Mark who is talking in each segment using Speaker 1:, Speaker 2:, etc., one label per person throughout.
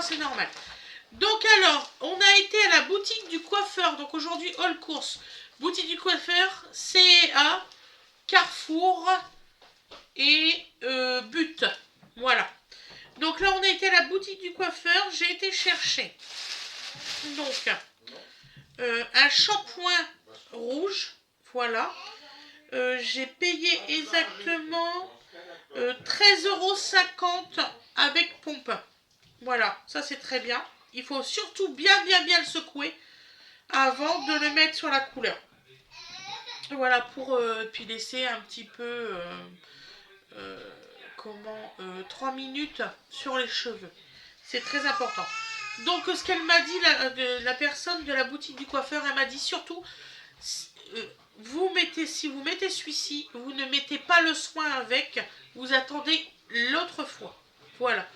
Speaker 1: c'est normal. Donc alors, on a été à la boutique du coiffeur. Donc aujourd'hui, all course. Boutique du coiffeur, CA, Carrefour et But. Voilà. Donc là, on a été à la boutique du coiffeur. J'ai été chercher donc un shampoing rouge. Voilà. J'ai payé exactement 13,50 € avec pompe. Voilà, ça c'est très bien. Il faut surtout bien le secouer avant de le mettre sur la couleur. Voilà, pour puis laisser un petit peu 3 minutes sur les cheveux. C'est très important. Donc ce qu'elle m'a dit, la personne de la boutique du coiffeur, elle m'a dit surtout, si vous mettez celui-ci, vous ne mettez pas le soin avec, vous attendez l'autre fois. Voilà.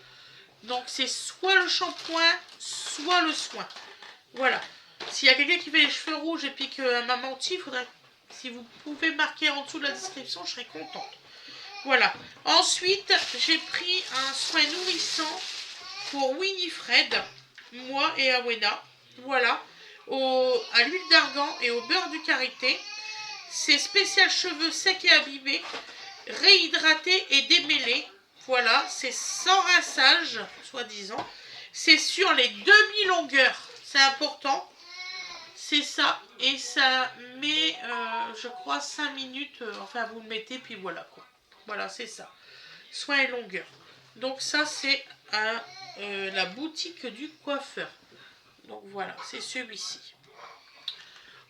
Speaker 1: Donc c'est soit le shampoing, soit le soin. Voilà. S'il y a quelqu'un qui fait les cheveux rouges et puis qu'elle m'a menti, il faudrait, si vous pouvez marquer en dessous de la description, je serais contente. Voilà. Ensuite, j'ai pris un soin nourrissant pour Winifred, moi et Awena. Voilà. À l'huile d'argan et au beurre de karité. C'est spécial cheveux secs et abîmés, réhydratés et démêlés. Voilà, c'est sans rinçage, soi-disant. C'est sur les demi-longueurs. C'est important. C'est ça. Et ça met, je crois, 5 minutes. Enfin, vous le mettez, puis voilà, quoi. Voilà, c'est ça. Soin et longueur. Donc ça, c'est à la boutique du coiffeur. Donc voilà, c'est celui-ci.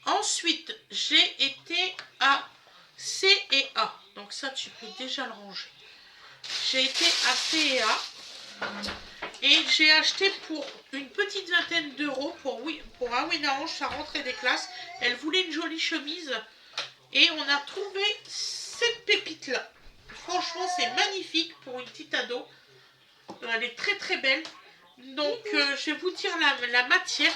Speaker 1: Ensuite, j'ai été à C&A. Donc ça, tu peux déjà le ranger. J'ai été à C&A et j'ai acheté pour une petite vingtaine d'euros pour Awena Ange, sa rentrée des classes. Elle voulait une jolie chemise et on a trouvé cette pépite-là. Franchement, c'est magnifique pour une petite ado. Elle est très très belle. Donc, je vais vous dire la matière.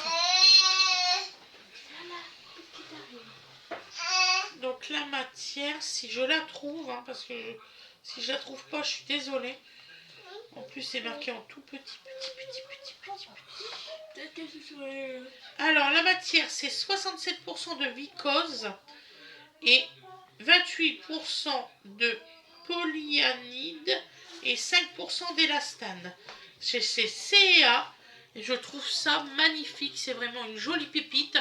Speaker 1: Donc la matière, si je la trouve, hein, parce que si je la trouve pas, je suis désolée. En plus, c'est marqué en tout petit. Alors la matière, c'est 67% de vicose et 28% de polyanide et 5% d'élastane. C'est C&A et je trouve ça magnifique. C'est vraiment une jolie pépite.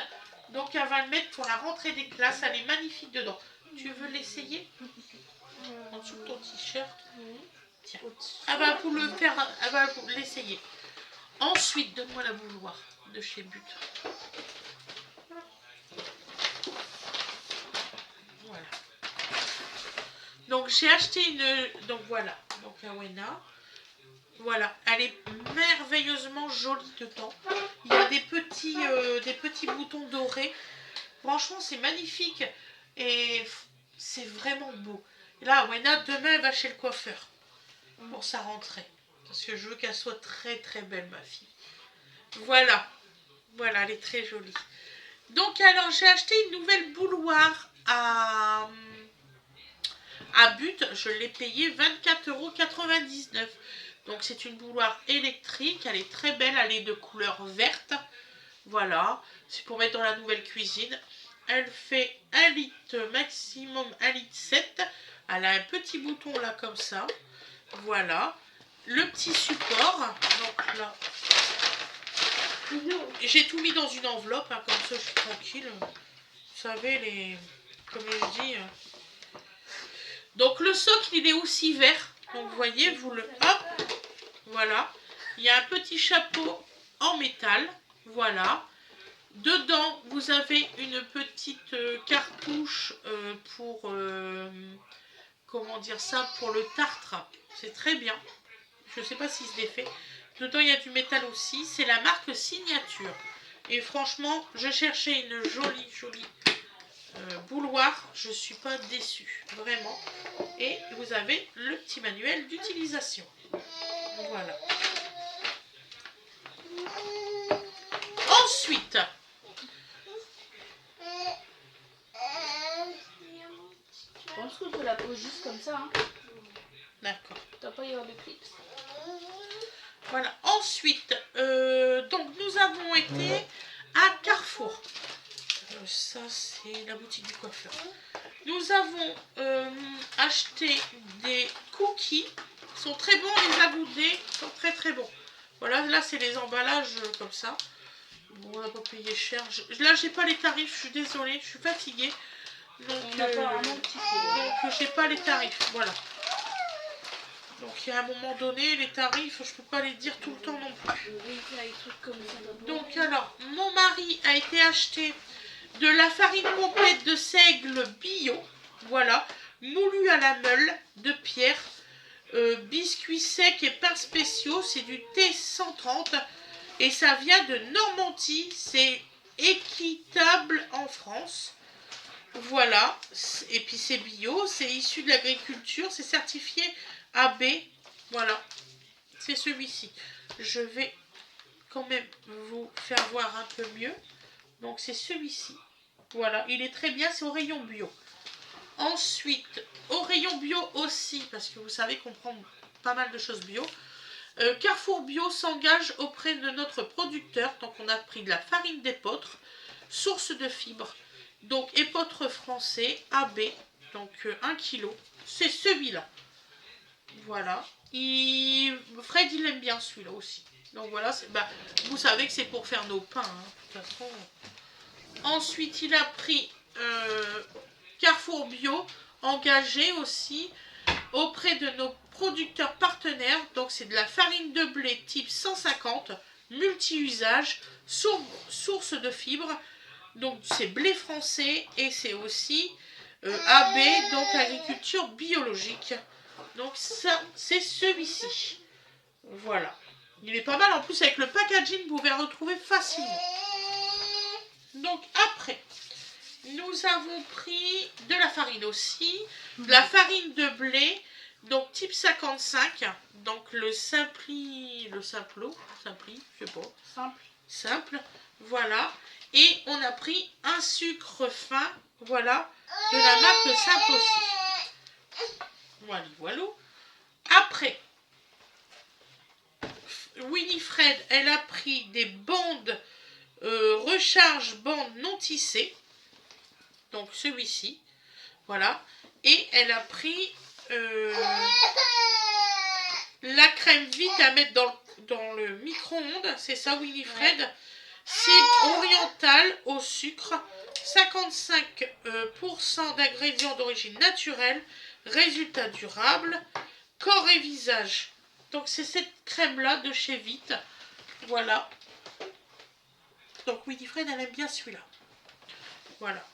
Speaker 1: Donc elle va le mettre pour la rentrée des classes. Elle est magnifique dedans. Tu veux l'essayer en dessous de ton t-shirt? Tiens. Elle va vous le faire. Elle va vous l'essayer. Ensuite, donne-moi la bouilloire de chez But. Voilà. Donc j'ai acheté une. Donc voilà. Donc Awena. Voilà, elle est merveilleusement jolie dedans. Il y a des petits boutons dorés. Franchement, c'est magnifique. Et c'est vraiment beau. Et là, Awena, demain, elle va chez le coiffeur. Pour sa rentrée. Parce que je veux qu'elle soit très très belle, ma fille. Voilà. Voilà, elle est très jolie. Donc, alors, j'ai acheté une nouvelle bouilloire à But. Je l'ai payée 24,99 €. Donc c'est une bouilloire électrique, elle est très belle, elle est de couleur verte. Voilà, c'est pour mettre dans la nouvelle cuisine. Elle fait 1 litre maximum, 1 litre 7. Elle a un petit bouton là comme ça. Voilà, le petit support. Donc là, j'ai tout mis dans une enveloppe, hein, comme ça je suis tranquille. Vous savez, comme je dis. Donc le socle il est aussi vert. Donc vous voyez, vous le... Hop. Voilà, il y a un petit chapeau en métal, voilà. Dedans, vous avez une petite cartouche pour, comment dire ça, pour le tartre. C'est très bien. Je ne sais pas si se défait. Dedans, il y a du métal aussi. C'est la marque Signature. Et franchement, je cherchais une jolie bouilloire. Je ne suis pas déçue, vraiment. Et vous avez le petit manuel d'utilisation. Voilà. Ensuite,
Speaker 2: Je pense que tu la poses juste comme ça. Hein.
Speaker 1: D'accord.
Speaker 2: T'as pas y avoir de clips.
Speaker 1: Voilà. Ensuite, donc nous avons été à Carrefour. Ça, c'est la boutique du coiffeur. Nous avons acheté des cookies. Ils sont très bons, les agoudés sont très très bons. Voilà, là, c'est les emballages comme ça. Bon, on n'a pas payé cher. Là, j'ai pas les tarifs, je suis désolée, je suis fatiguée. Donc, j'ai pas les tarifs. Voilà. Donc, il y a un moment donné, les tarifs, je peux pas les dire tout le temps non plus. Donc, alors, mon mari a été acheté de la farine complète de seigle bio. Voilà. Moulu à la meule de pierre. Biscuits secs et pains spéciaux. C'est du T130. Et ça vient de Normandie. C'est équitable en France. Voilà. Et puis c'est bio. C'est issu de l'agriculture. C'est certifié AB. Voilà. C'est celui-ci. Je vais quand même vous faire voir un peu mieux. Donc c'est celui-ci. Voilà. Il est très bien. C'est au rayon bio. Ensuite, au rayon bio aussi, parce que vous savez qu'on prend pas mal de choses bio. Carrefour Bio s'engage auprès de notre producteur. Donc on a pris de la farine d'épeautre, source de fibres. Donc épeautre français, AB, donc 1 kg. C'est celui-là. Voilà. Fred, il aime bien celui-là aussi. Donc voilà, vous savez que c'est pour faire nos pains. Hein, de toute façon. Ensuite, il a pris Carrefour Bio, engagé aussi auprès de nos producteurs partenaires. Donc c'est de la farine de blé type 150, multi-usage, source de fibres. Donc c'est blé français et c'est aussi AB, donc agriculture biologique. Donc ça, c'est celui-ci. Voilà. Il est pas mal, en plus avec le packaging, vous pouvez retrouver facilement. Donc après, nous avons pris de la farine aussi, de la farine de blé, donc type 55, donc le simpli, je sais pas. Simple, voilà. Et on a pris un sucre fin, voilà, de la marque Simple aussi. Voilà. Après, Winifred, elle a pris des bandes recharge bande non tissée. Donc celui-ci. Voilà. Et elle a pris la crème vite à mettre dans le micro-ondes. C'est ça, Winifred. Ouais. Cible orientale au sucre. 55% d'ingrédients d'origine naturelle. Résultat durable. Corps et visage. Donc c'est cette crème-là de chez Vite. Voilà. Donc Winifred, elle aime bien celui-là. Voilà.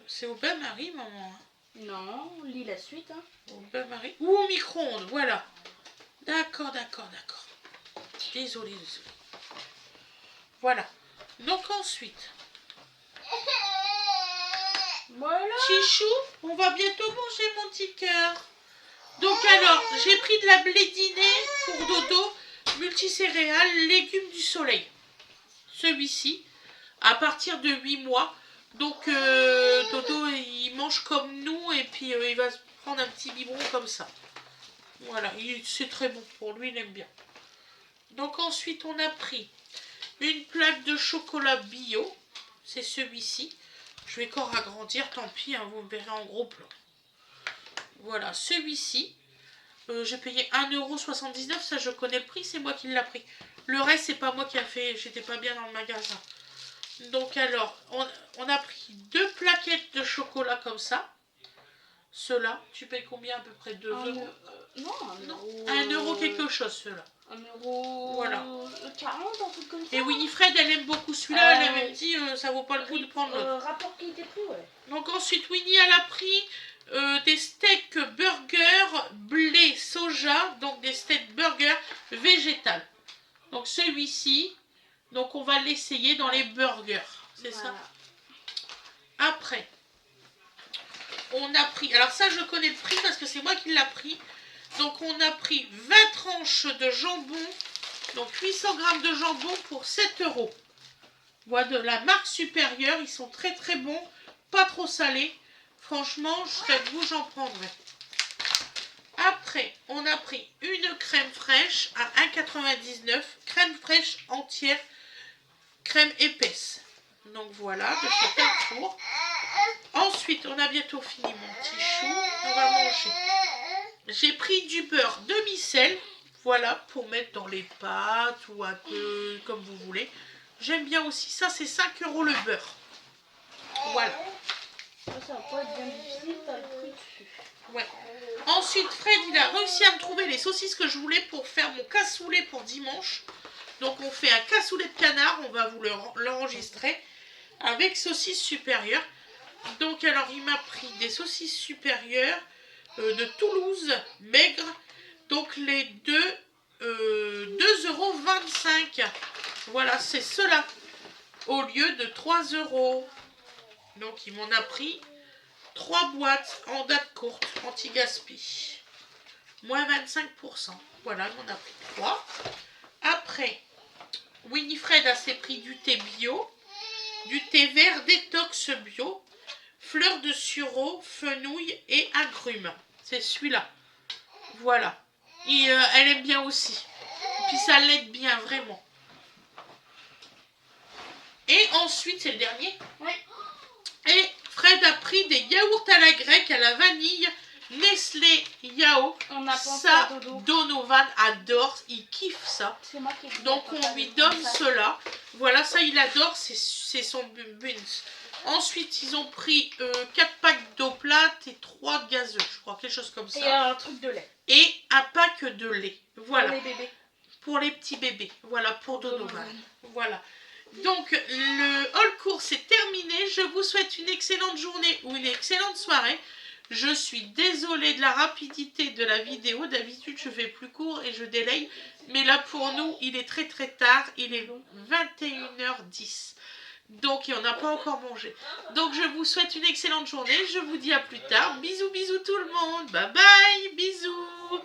Speaker 1: C'est au bain-marie, maman.
Speaker 2: Non, lis la suite. Hein.
Speaker 1: Au bain-marie. Ou au micro-ondes, voilà. D'accord. Désolée. Voilà. Donc ensuite.
Speaker 2: Voilà.
Speaker 1: Chichou, on va bientôt manger, mon petit cœur. Donc alors, j'ai pris de la blédinée pour Dodo, multicéréales, légumes du soleil. Celui-ci, à partir de 8 mois. Donc Dodo, il mange comme nous et puis il va se prendre un petit biberon comme ça. Voilà, c'est très bon pour lui, il aime bien. Donc ensuite, on a pris une plaque de chocolat bio. C'est celui-ci. Je vais encore agrandir, tant pis, hein, vous me verrez en gros plan. Voilà, celui-ci. J'ai payé 1,79 €, ça je connais le prix, c'est moi qui l'ai pris. Le reste, c'est pas moi qui a fait, j'étais pas bien dans le magasin. Donc alors, on a pris 2 plaquettes de chocolat comme ça. Ceux-là, tu payes combien à peu près 2 €?
Speaker 2: Non,
Speaker 1: 1 € quelque chose, ceux-là.
Speaker 2: 1,40 €,
Speaker 1: voilà.
Speaker 2: Un truc comme ça.
Speaker 1: Et Winifred, elle aime beaucoup celui-là, elle avait dit, ça vaut pas le coup de prendre l'autre.
Speaker 2: Rapport qualité-prix, ouais.
Speaker 1: Donc ensuite, Winnie, elle a pris des steaks burger blé soja, donc des steaks burger végétal. Donc celui-ci, donc on va l'essayer dans les burgers, c'est voilà. Ça. Après, on a pris, alors ça je connais le prix parce que c'est moi qui l'ai pris. Donc on a pris 20 tranches de jambon, donc 800 g de jambon pour 7 €. Voilà, de la marque supérieure, ils sont très très bons, pas trop salés. Franchement, je serais de vous, j'en prendrais. Après, on a pris une crème fraîche à 1,99 €. Crème fraîche entière, crème épaisse. Donc voilà, de chez Carrefour. Ensuite, on a bientôt fini mon petit chou. On va manger. J'ai pris du beurre demi-sel. Voilà, pour mettre dans les pâtes ou un peu comme vous voulez. J'aime bien aussi ça, c'est 5 € le beurre. Voilà.
Speaker 2: Ça va pas être bien difficile, t'as le prix dessus.
Speaker 1: Ouais. Ensuite, Fred, il a réussi à me trouver les saucisses que je voulais pour faire mon cassoulet pour dimanche. Donc, on fait un cassoulet de canard. On va vous l'enregistrer avec saucisses supérieures. Donc, alors, il m'a pris des saucisses supérieures de Toulouse, maigres. Donc, les deux, 2,25 €. Voilà, c'est cela. Au lieu de 3 €. Donc, il m'en a pris 3 boîtes en date courte, anti-gaspi. Moins 25%. Voilà, il m'en a pris 3. Après, Winifred a ses prix du thé bio, du thé vert détox bio, fleurs de sureau, fenouil et agrumes. C'est celui-là. Voilà. Et elle aime bien aussi. Et puis ça l'aide bien, vraiment. Et ensuite, c'est le dernier.
Speaker 2: Oui.
Speaker 1: Et Fred a pris des yaourts à la grecque, à la vanille, Nestlé Yao.
Speaker 2: On a pensé
Speaker 1: Ça,
Speaker 2: à Dodo.
Speaker 1: Donovan adore, il kiffe ça.
Speaker 2: C'est moi qui ai fait
Speaker 1: Donc
Speaker 2: la
Speaker 1: on
Speaker 2: papa
Speaker 1: lui
Speaker 2: avec
Speaker 1: donne
Speaker 2: ça.
Speaker 1: cela. Voilà, ça il adore, c'est son buns. Ensuite, ils ont pris 4 packs d'eau plate et 3 gazeux, je crois, quelque chose comme
Speaker 2: Et
Speaker 1: ça.
Speaker 2: un truc de lait.
Speaker 1: Et un pack de lait. Voilà.
Speaker 2: Pour les bébés.
Speaker 1: Pour les petits bébés. Voilà, pour Donovan. Voilà. Donc, le haul course est terminé. Je vous souhaite une excellente journée ou une excellente soirée. Je suis désolée de la rapidité de la vidéo. D'habitude, je fais plus court et je délaye. Mais là, pour nous, il est très très tard. Il est 21h10. Donc, et on n'a pas encore mangé. Donc, je vous souhaite une excellente journée. Je vous dis à plus tard. Bisous, bisous tout le monde. Bye bye. Bisous.